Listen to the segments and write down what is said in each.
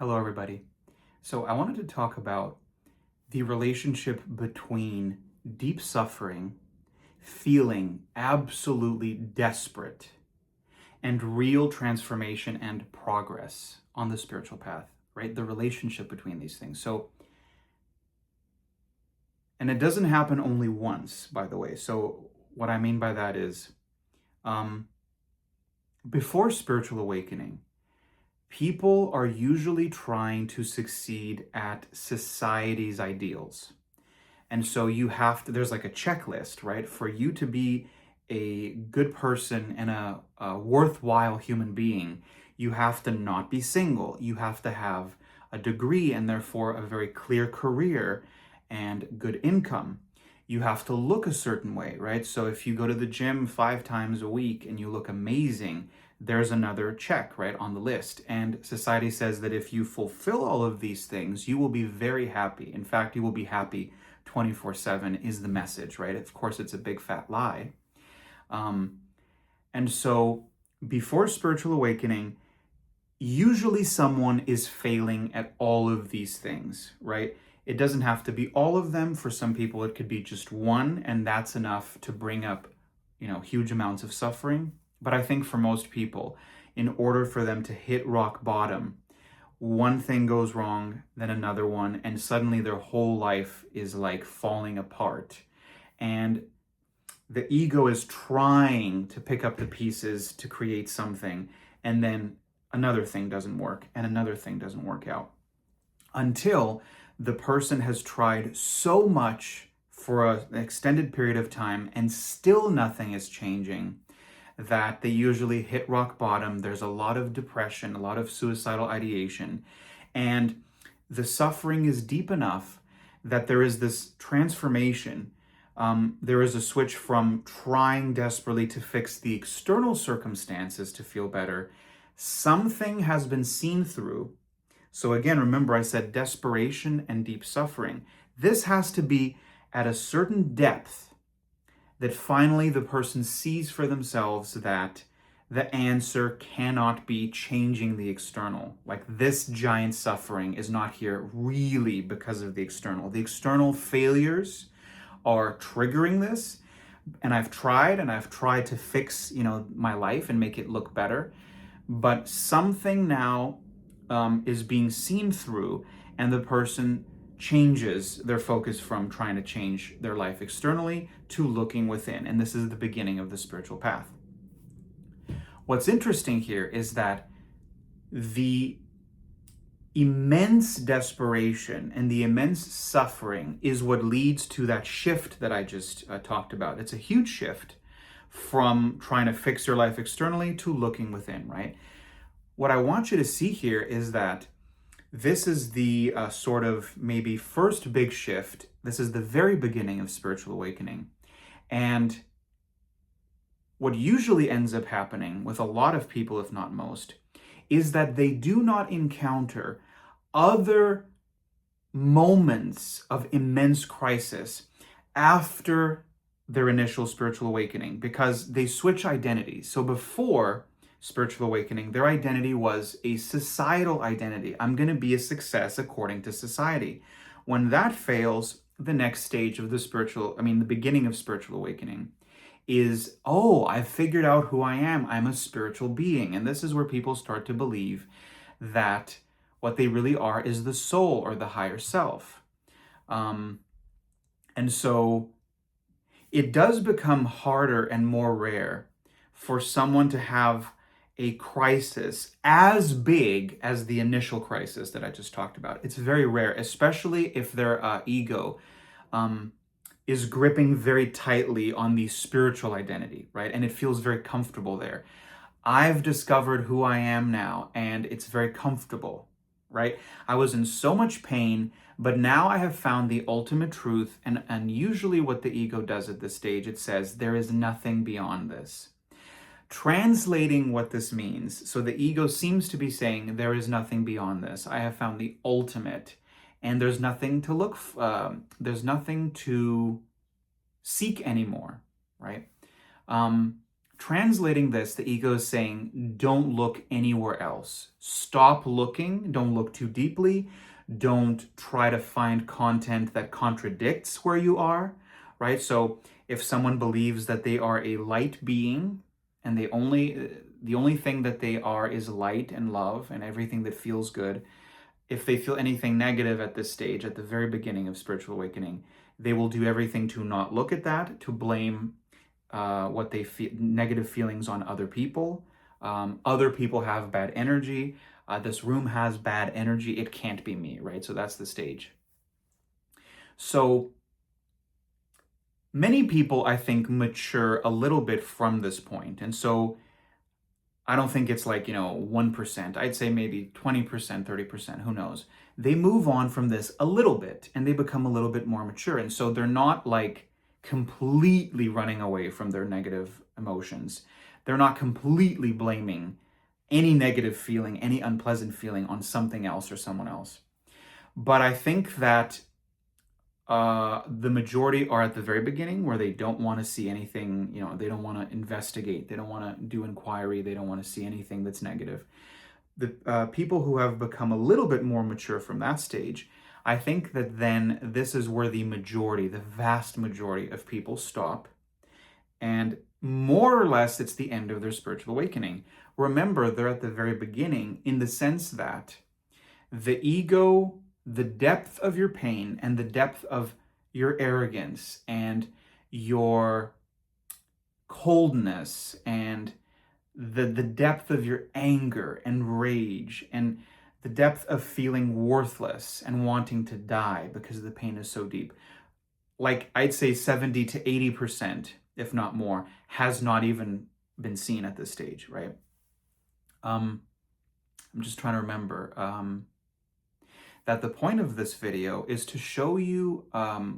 Hello, everybody. So, I wanted to talk about the relationship between deep suffering, feeling absolutely desperate, and real transformation and progress on the spiritual path, right? The relationship between these things. And it doesn't happen only once, by the way. So, what I mean by that is um, before spiritual awakening, people are usually trying to succeed at society's ideals. And so there's like a checklist, right? For you to be a good person and a worthwhile human being, you have to not be single. You have to have a degree and therefore a very clear career and good income. You have to look a certain way, right? So if you go to the gym 5 times a week and you look amazing, there's another check, right, on the list. And society says that if you fulfill all of these things, you will be very happy. In fact, you will be happy 24/7 is the message, right? Of course, it's a big fat lie. Um, and so before spiritual awakening, usually someone is failing at all of these things, right? It doesn't have to be all of them. For some people, it could be just one, and that's enough to bring up, huge amounts of suffering. But I think for most people, in order for them to hit rock bottom, one thing goes wrong, then another one, and suddenly their whole life is like falling apart. And the ego is trying to pick up the pieces to create something, and then another thing doesn't work, and another thing doesn't work out until the person has tried so much for an extended period of time and still nothing is changing that they usually hit rock bottom. There's a lot of depression, a lot of suicidal ideation, and the suffering is deep enough that there is this transformation. There is a switch from trying desperately to fix the external circumstances to feel better. Something has been seen through. So, again, remember I said desperation and deep suffering. This has to be at a certain depth that finally the person sees for themselves that the answer cannot be changing the external. Like, this giant suffering is not here really because of the external. The external failures are triggering this, and I've tried to fix, my life and make it look better, but something now is being seen through, and the person changes their focus from trying to change their life externally to looking within. And this is the beginning of the spiritual path. What's interesting here is that the immense desperation and the immense suffering is what leads to that shift that I just talked about. It's a huge shift from trying to fix your life externally to looking within, right? What I want you to see here is that this is the sort of maybe first big shift. This is the very beginning of spiritual awakening. And what usually ends up happening with a lot of people, if not most, is that they do not encounter other moments of immense crisis after their initial spiritual awakening because they switch identities. So before spiritual awakening, their identity was a societal identity. I'm going to be a success according to society. When that fails, the next stage of the beginning of spiritual awakening is, oh, I've figured out who I am. I'm a spiritual being. And this is where people start to believe that what they really are is the soul or the higher self. And so it does become harder and more rare for someone to have a crisis as big as the initial crisis that I just talked about. It's very rare, especially if their ego is gripping very tightly on the spiritual identity, right? And it feels very comfortable there. I've discovered who I am now, and it's very comfortable, right? I was in so much pain, but now I have found the ultimate truth, and usually what the ego does at this stage, it says, there is nothing beyond this. Translating what this means, so the ego seems to be saying, there is nothing beyond this. I have found the ultimate, and there's nothing to there's nothing to seek anymore, right? Translating this, the ego is saying, don't look anywhere else. Stop looking. Don't look too deeply. Don't try to find content that contradicts where you are, right? So if someone believes that they are a light being and the only thing that they are is light and love and everything that feels good, if they feel anything negative at this stage, at the very beginning of spiritual awakening, they will do everything to not look at that, to blame what they feel, negative feelings on other people. Other people have bad energy. This room has bad energy. It can't be me, right? So that's the stage. So many people, I think, mature a little bit from this point. And so I don't think it's like, 1%. I'd say maybe 20%, 30%, who knows. They move on from this a little bit and they become a little bit more mature. And so they're not like completely running away from their negative emotions. They're not completely blaming any negative feeling, any unpleasant feeling on something else or someone else. But I think that the majority are at the very beginning where they don't want to see anything, they don't want to investigate, they don't want to do inquiry, they don't want to see anything that's negative. The people who have become a little bit more mature from that stage, I think that then this is where the vast majority of people stop. And more or less, it's the end of their spiritual awakening. Remember, they're at the very beginning in the sense that the ego, the depth of your pain and the depth of your arrogance and your coldness and the depth of your anger and rage and the depth of feeling worthless and wanting to die because the pain is so deep. Like I'd say 70 to 80%, if not more, has not even been seen at this stage, right? I'm just trying to remember. That the point of this video is to show you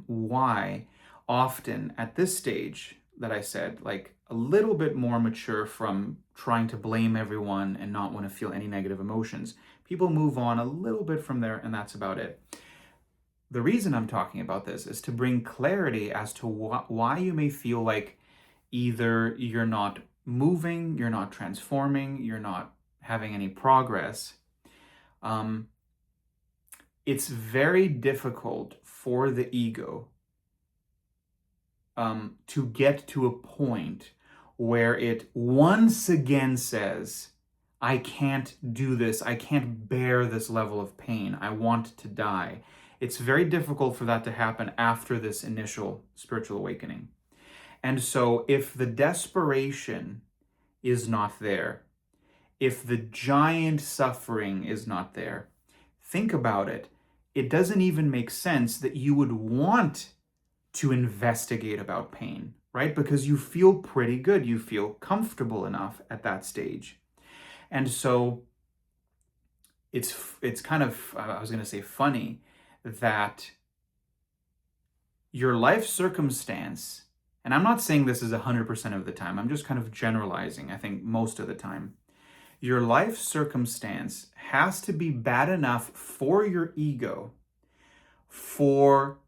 why often at this stage that I said, like a little bit more mature from trying to blame everyone and not want to feel any negative emotions, people move on a little bit from there and that's about it. The reason I'm talking about this is to bring clarity as to why you may feel like either you're not moving, you're not transforming, you're not having any progress. It's very difficult for the ego to get to a point where it once again says, I can't do this, I can't bear this level of pain, I want to die. It's very difficult for that to happen after this initial spiritual awakening. And so if the desperation is not there, if the giant suffering is not there, think about it. It doesn't even make sense that you would want to investigate about pain, right? Because you feel pretty good. You feel comfortable enough at that stage. And so it's kind of, I was going to say funny, that your life circumstance, and I'm not saying this is 100% of the time, I'm just kind of generalizing, I think most of the time, your life circumstance has to be bad enough for your ego, for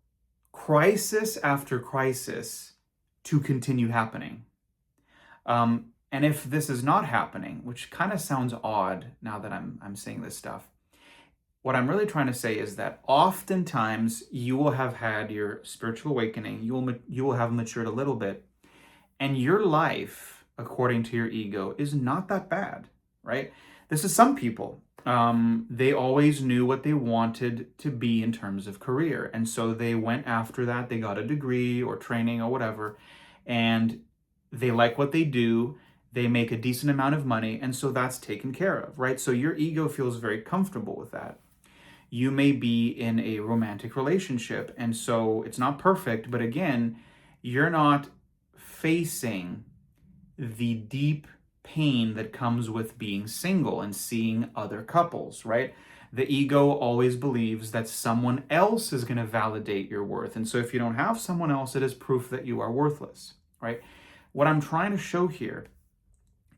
crisis after crisis to continue happening. And if this is not happening, which kind of sounds odd now that I'm saying this stuff, what I'm really trying to say is that oftentimes you will have had your spiritual awakening, you will have matured a little bit, and your life, according to your ego, is not that bad. Right? This is some people. They always knew what they wanted to be in terms of career. And so they went after that. They got a degree or training or whatever. And they like what they do. They make a decent amount of money. And so that's taken care of, right? So your ego feels very comfortable with that. You may be in a romantic relationship. And so it's not perfect. But again, you're not facing the deep pain that comes with being single and seeing other couples, right? The ego always believes that someone else is going to validate your worth. And so if you don't have someone else, it is proof that you are worthless, right? What I'm trying to show here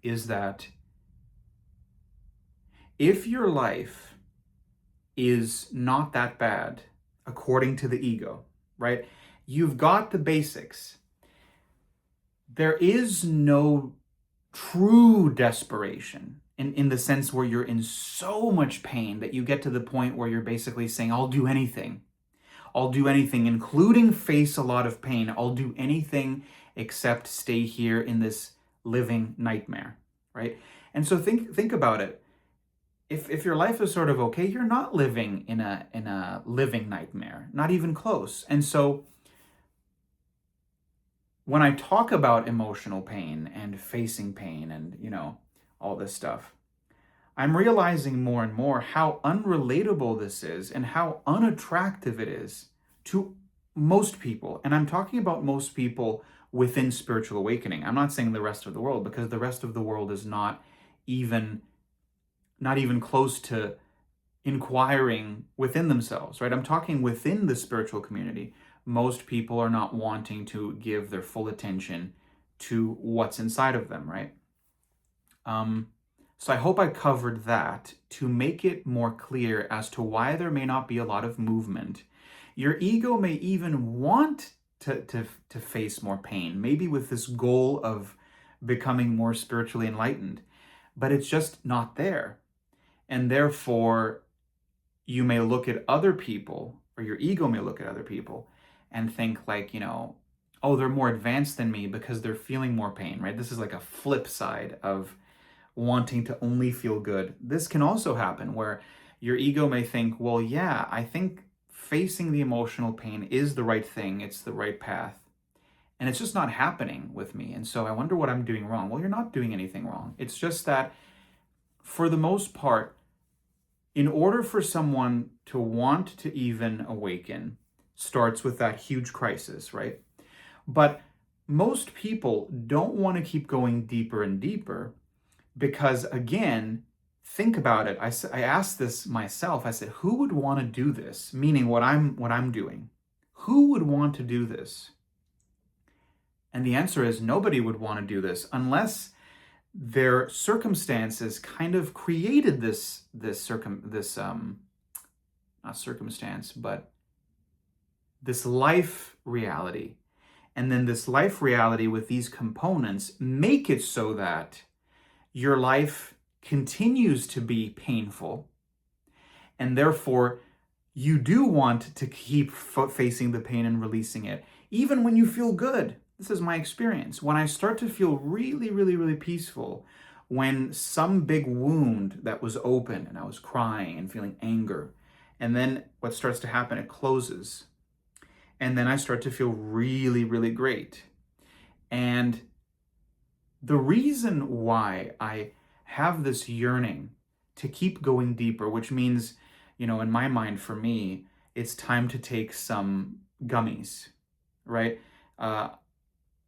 is that if your life is not that bad, according to the ego, right? You've got the basics. There is no true desperation, in the sense where you're in so much pain that you get to the point where you're basically saying, I'll do anything. I'll do anything, including face a lot of pain. I'll do anything except stay here in this living nightmare, right? And so think about it. If your life is sort of okay, you're not living in a living nightmare, not even close. And so when I talk about emotional pain and facing pain and, all this stuff, I'm realizing more and more how unrelatable this is and how unattractive it is to most people. And I'm talking about most people within spiritual awakening. I'm not saying the rest of the world, because the rest of the world is even not even close to inquiring within themselves, right? I'm talking within the spiritual community. Most people are not wanting to give their full attention to what's inside of them, right? So I hope I covered that to make it more clear as to why there may not be a lot of movement. Your ego may even want to face more pain, maybe with this goal of becoming more spiritually enlightened, but it's just not there. And therefore, you may look at other people, or your ego may look at other people and think like, oh, they're more advanced than me because they're feeling more pain, right? This is like a flip side of wanting to only feel good. This can also happen where your ego may think, well, yeah, I think facing the emotional pain is the right thing. It's the right path. And it's just not happening with me. And so I wonder what I'm doing wrong. Well, you're not doing anything wrong. It's just that for the most part, in order for someone to want to even awaken, starts with that huge crisis, right? But most people don't want to keep going deeper and deeper because, again, think about it. I asked this myself. I said, who would want to do this? Meaning what I'm doing. Who would want to do this? And the answer is nobody would want to do this unless their circumstances kind of created not circumstance, but this life reality. And then this life reality with these components make it so that your life continues to be painful, and therefore you do want to keep facing the pain and releasing it, even when you feel good. This is my experience. When I start to feel really, really, really peaceful, when some big wound that was open and I was crying and feeling anger, and then what starts to happen, it closes. And then I start to feel really, really great. And the reason why I have this yearning to keep going deeper, which means, in my mind, for me, it's time to take some gummies, right?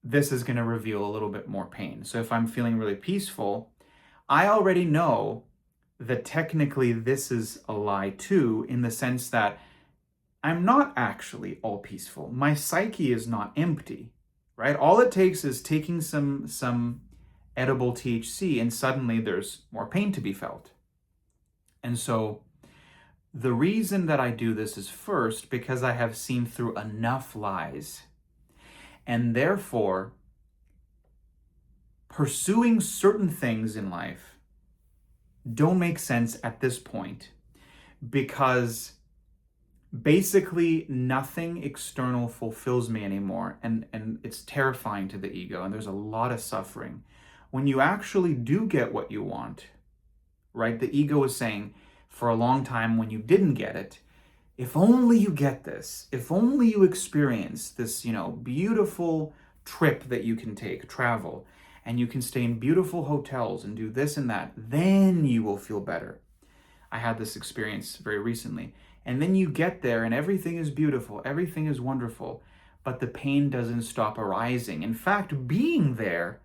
This is going to reveal a little bit more pain. So if I'm feeling really peaceful, I already know that technically this is a lie too, in the sense that I'm not actually all peaceful. My psyche is not empty, right? All it takes is taking some edible THC and suddenly there's more pain to be felt. And so the reason that I do this is, first, because I have seen through enough lies. And therefore, pursuing certain things in life don't make sense at this point, because basically nothing external fulfills me anymore, and it's terrifying to the ego, and there's a lot of suffering. When you actually do get what you want, right? The ego is saying, for a long time when you didn't get it, if only you get this, if only you experience this, beautiful trip that you can take, travel, and you can stay in beautiful hotels and do this and that, then you will feel better. I had this experience very recently. And then you get there and everything is beautiful, everything is wonderful, but the pain doesn't stop arising. In fact, being there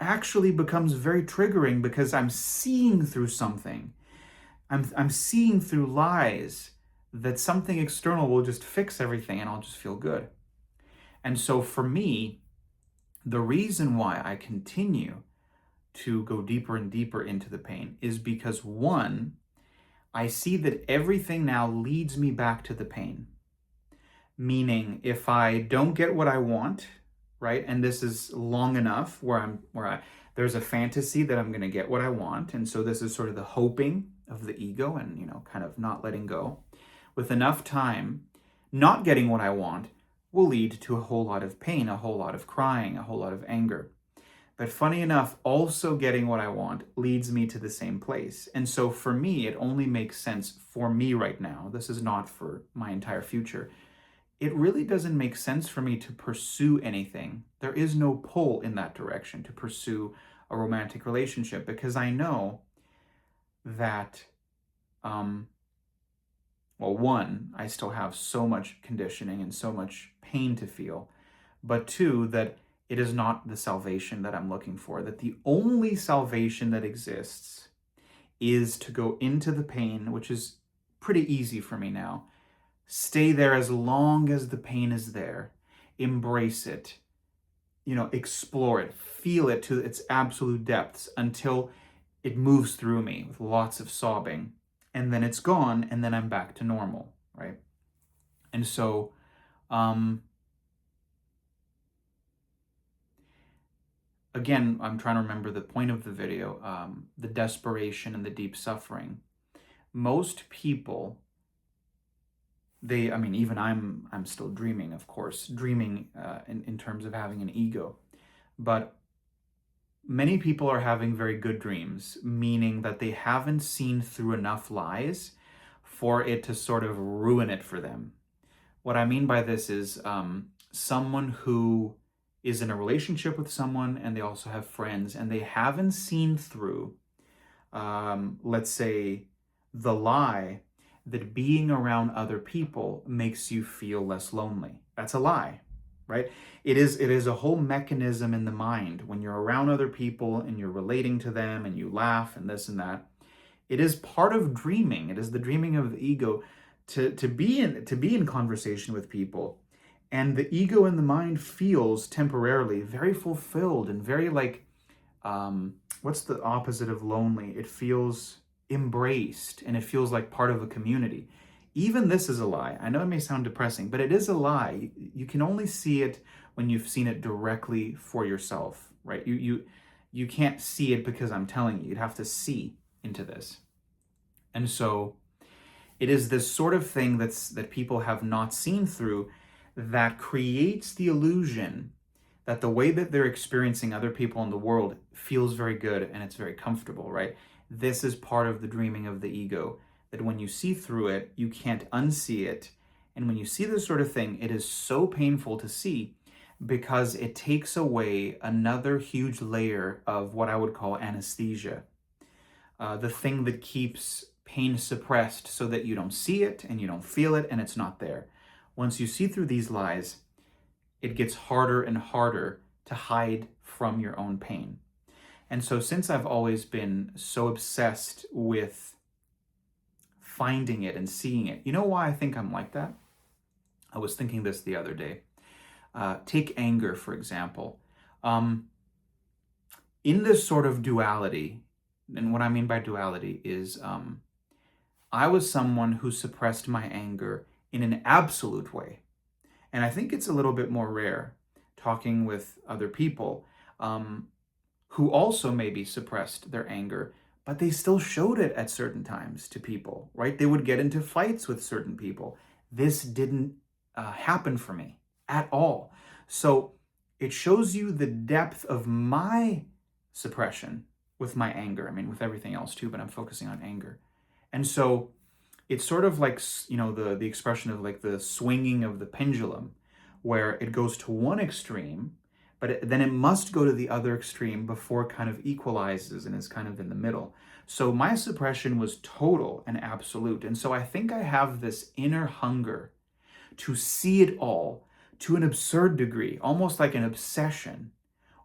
actually becomes very triggering because I'm seeing through something. I'm seeing through lies that something external will just fix everything and I'll just feel good. And so for me, the reason why I continue to go deeper and deeper into the pain is because, one, I see that everything now leads me back to the pain. Meaning, if I don't get what I want, right, and this is long enough where There's a fantasy that I'm going to get what I want. And so this is sort of the hoping of the ego and, kind of not letting go. With enough time, not getting what I want will lead to a whole lot of pain, a whole lot of crying, a whole lot of anger. But funny enough, also getting what I want leads me to the same place. And so for me, it only makes sense for me right now. This is not for my entire future. It really doesn't make sense for me to pursue anything. There is no pull in that direction to pursue a romantic relationship because I know that, well, one, I still have so much conditioning and so much pain to feel. But two, that it is not the salvation that I'm looking for, that the only salvation that exists is to go into the pain, which is pretty easy for me now. Stay there as long as the pain is there. Embrace it, explore it, feel it to its absolute depths until it moves through me with lots of sobbing. And then it's gone, and then I'm back to normal, right? And so, again, I'm trying to remember the point of the video, the desperation and the deep suffering. Most people, even I'm still dreaming, of course, dreaming in terms of having an ego. But many people are having very good dreams, meaning that they haven't seen through enough lies for it to sort of ruin it for them. What I mean by this is someone who is in a relationship with someone and they also have friends and they haven't seen through, let's say, the lie that being around other people makes you feel less lonely. That's a lie, right? It is a whole mechanism in the mind. When you're around other people and you're relating to them and you laugh and this and that, it is part of dreaming. It is the dreaming of the ego to be in conversation with people. And the ego in the mind feels temporarily very fulfilled and very like, what's the opposite of lonely? It feels embraced and it feels like part of a community. Even this is a lie. I know it may sound depressing, but it is a lie. You can only see it when you've seen it directly for yourself, right? You can't see it because I'm telling you. You'd have to see into this. And so it is this sort of thing that people have not seen through that creates the illusion that the way that they're experiencing other people in the world feels very good and it's very comfortable, right? This is part of the dreaming of the ego, that when you see through it, you can't unsee it. And when you see this sort of thing, it is so painful to see because it takes away another huge layer of what I would call anesthesia. The thing that keeps pain suppressed so that you don't see it and you don't feel it and it's not there. Once you see through these lies, it gets harder and harder to hide from your own pain. And so since I've always been so obsessed with finding it and seeing it, you know why I think I'm like that? I was thinking this the other day. Take anger, for example. In this sort of duality, and what I mean by duality is I was someone who suppressed my anger in an absolute way. And I think it's a little bit more rare talking with other people who also maybe suppressed their anger, but they still showed it at certain times to people, right? They would get into fights with certain people. This didn't happen for me at all. So it shows you the depth of my suppression with my anger. I mean, with everything else too, but I'm focusing on anger. And so it's sort of like, the expression of like the swinging of the pendulum, where it goes to one extreme, but then it must go to the other extreme before it kind of equalizes and is kind of in the middle. So my suppression was total and absolute. And so I think I have this inner hunger to see it all to an absurd degree, almost like an obsession,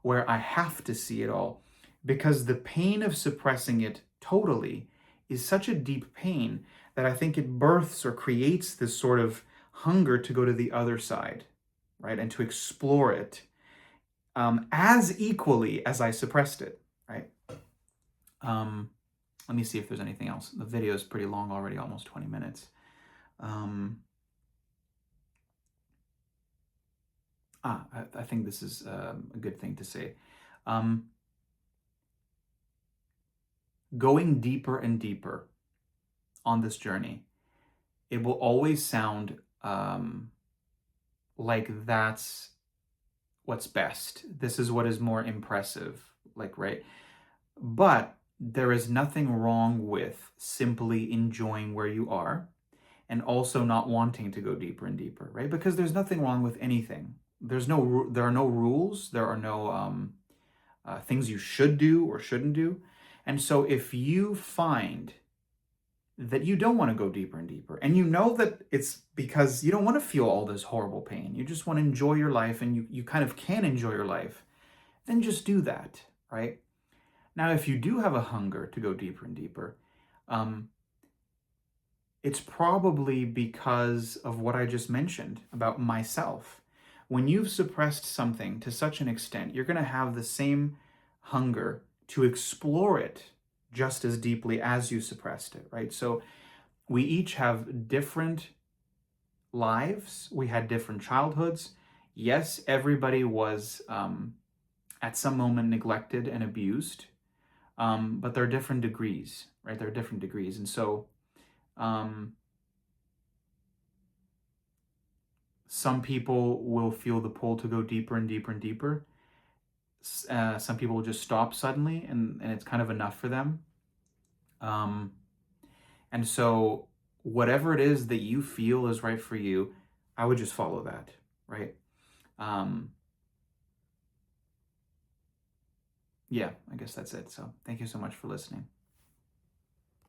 where I have to see it all, because the pain of suppressing it totally is such a deep pain that I think it births or creates this sort of hunger to go to the other side, right? And to explore it as equally as I suppressed it, right? Let me see if there's anything else. The video is pretty long already, almost 20 minutes. I think this is a good thing to say. going deeper and deeper on this journey, it will always sound like that's what's best. This is what is more impressive, like, right? But there is nothing wrong with simply enjoying where you are and also not wanting to go deeper and deeper, right? Because there's nothing wrong with anything. There are no rules. There are no things you should do or shouldn't do. And so if you find that you don't want to go deeper and deeper, and you know that it's because you don't want to feel all this horrible pain, you just want to enjoy your life, and you kind of can enjoy your life, then just do that, right? Now, if you do have a hunger to go deeper and deeper, it's probably because of what I just mentioned about myself. When you've suppressed something to such an extent, you're going to have the same hunger to explore it just as deeply as you suppressed it, right? So we each have different lives. We had different childhoods. Yes, everybody was at some moment neglected and abused, but there are different degrees, right? There are different degrees. And so some people will feel the pull to go deeper and deeper and deeper. Some people will just stop suddenly, and it's kind of enough for them. And so whatever it is that you feel is right for you, I would just follow that, right? Yeah, I guess that's it. So thank you so much for listening.